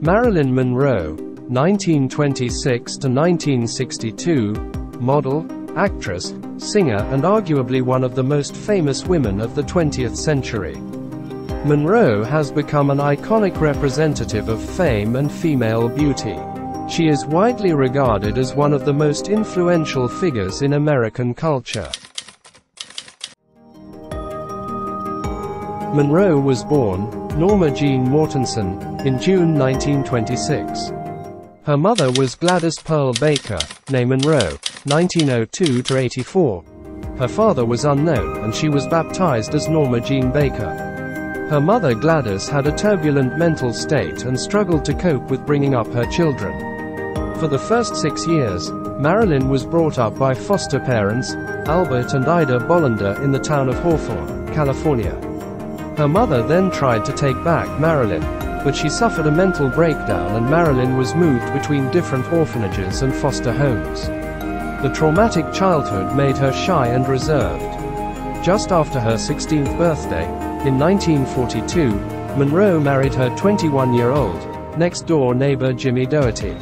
Marilyn Monroe, 1926 to 1962, model, actress, singer and arguably one of the most famous women of the 20th century. Monroe has become an iconic representative of fame and female beauty. She is widely regarded as one of the most influential figures in American culture. Monroe was born, Norma Jean Mortensen, in June 1926. Her mother was Gladys Pearl Baker, née Monroe, 1902–84. Her father was unknown, and she was baptized as Norma Jean Baker. Her mother Gladys had a turbulent mental state and struggled to cope with bringing up her children. For the first 6 years, Marilyn was brought up by foster parents, Albert and Ida Bollender, in the town of Hawthorne, California. Her mother then tried to take back Marilyn, but she suffered a mental breakdown and Marilyn was moved between different orphanages and foster homes. The traumatic childhood made her shy and reserved. Just after her 16th birthday, in 1942, Monroe married her 21-year-old, next-door neighbor Jimmy Doherty.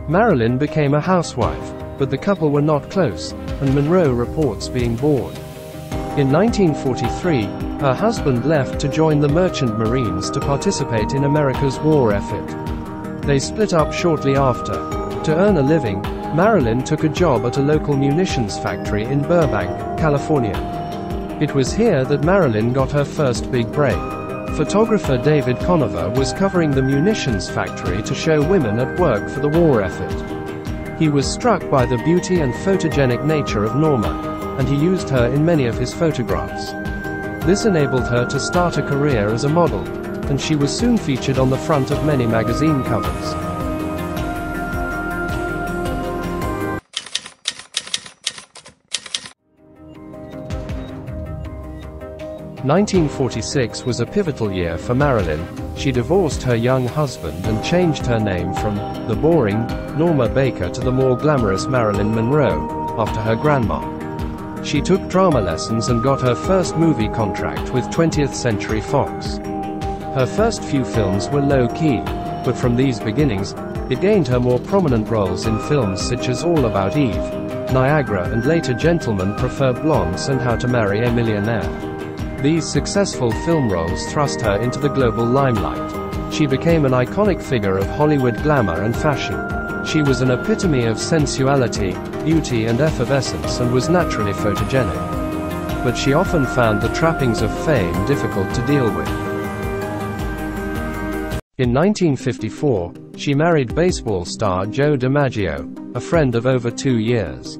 Marilyn became a housewife, but the couple were not close, and Monroe reports being bored. In 1943, her husband left to join the Merchant Marines to participate in America's war effort. They split up shortly after. To earn a living, Marilyn took a job at a local munitions factory in Burbank, California. It was here that Marilyn got her first big break. Photographer David Conover was covering the munitions factory to show women at work for the war effort. He was struck by the beauty and photogenic nature of Norma, and he used her in many of his photographs. This enabled her to start a career as a model, and she was soon featured on the front of many magazine covers. (1946) was a pivotal year for Marilyn. She divorced her young husband and changed her name from the boring Norma Baker to the more glamorous Marilyn Monroe, after her grandma. She took drama lessons and got her first movie contract with 20th Century Fox. Her first few films were low-key, but from these beginnings, it gained her more prominent roles in films such as All About Eve, Niagara and later Gentlemen Prefer Blondes and How to Marry a Millionaire. These successful film roles thrust her into the global limelight. She became an iconic figure of Hollywood glamour and fashion. She was an epitome of sensuality, beauty and effervescence and was naturally photogenic. But she often found the trappings of fame difficult to deal with. In 1954, she married baseball star Joe DiMaggio, a friend of over 2 years.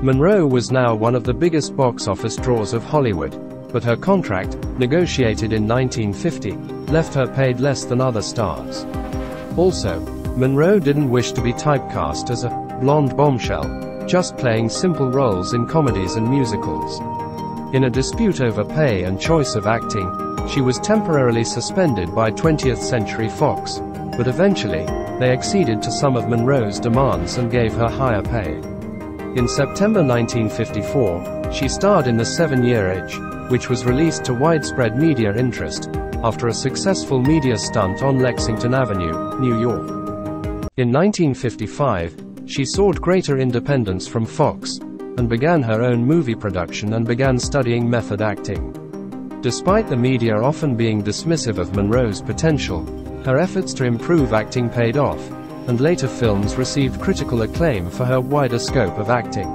Monroe was now one of the biggest box office draws of Hollywood, but her contract, negotiated in 1950, left her paid less than other stars. Also, Monroe didn't wish to be typecast as a blonde bombshell, just playing simple roles in comedies and musicals. In a dispute over pay and choice of acting, she was temporarily suspended by 20th Century Fox, but eventually, they acceded to some of Monroe's demands and gave her higher pay. In September 1954, she starred in The 7-Year Itch, which was released to widespread media interest, after a successful media stunt on Lexington Avenue, New York. In 1955, she sought greater independence from Fox, and began her own movie production and began studying method acting. Despite the media often being dismissive of Monroe's potential, her efforts to improve acting paid off, and later films received critical acclaim for her wider scope of acting.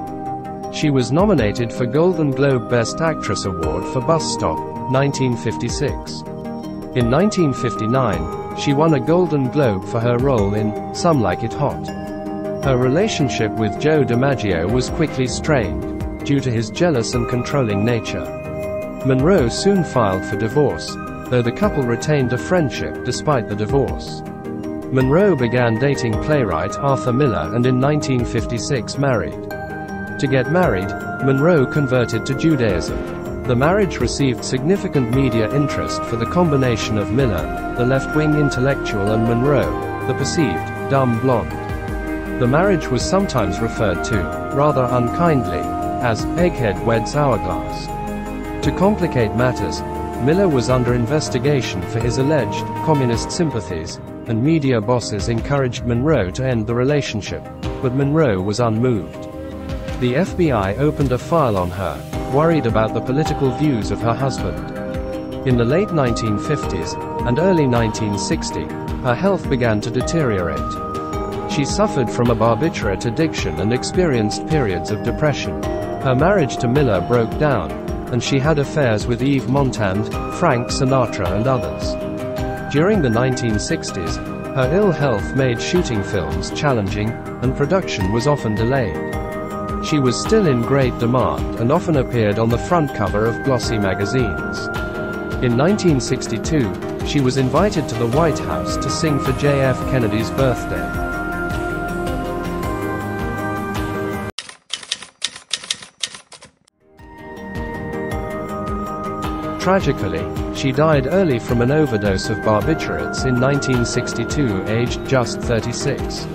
She was nominated for Golden Globe Best Actress Award for Bus Stop, 1956. In 1959, she won a Golden Globe for her role in Some Like It Hot. Her relationship with Joe DiMaggio was quickly strained, due to his jealous and controlling nature. Monroe soon filed for divorce, though the couple retained a friendship despite the divorce. Monroe began dating playwright Arthur Miller and in 1956 married. To get married, Monroe converted to Judaism. The marriage received significant media interest for the combination of Miller, the left-wing intellectual, and Monroe, the perceived dumb blonde. The marriage was sometimes referred to, rather unkindly, as egghead weds hourglass. To complicate matters, Miller was under investigation for his alleged communist sympathies, and media bosses encouraged Monroe to end the relationship, but Monroe was unmoved. The FBI opened a file on her, worried about the political views of her husband. In the late 1950s and early 1960s, her health began to deteriorate. She suffered from a barbiturate addiction and experienced periods of depression. Her marriage to Miller broke down, and she had affairs with Yves Montand, Frank Sinatra and others. During the 1960s, her ill health made shooting films challenging, and production was often delayed. She was still in great demand and often appeared on the front cover of glossy magazines. In 1962, she was invited to the White House to sing for J.F. Kennedy's birthday. Tragically, she died early from an overdose of barbiturates in 1962, aged just 36.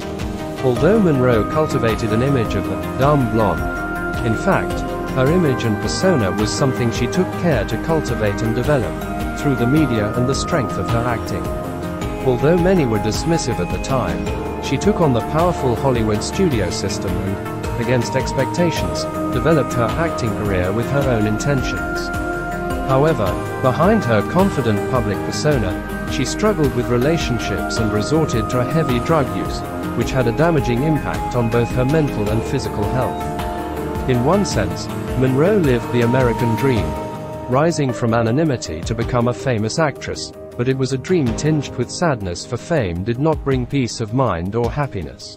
Although Monroe cultivated an image of the dumb blonde, in fact, her image and persona was something she took care to cultivate and develop, through the media and the strength of her acting. Although many were dismissive at the time, she took on the powerful Hollywood studio system and, against expectations, developed her acting career with her own intentions. However, behind her confident public persona, she struggled with relationships and resorted to a heavy drug use, which had a damaging impact on both her mental and physical health. In one sense, Monroe lived the American dream, rising from anonymity to become a famous actress, but it was a dream tinged with sadness, for fame did not bring peace of mind or happiness.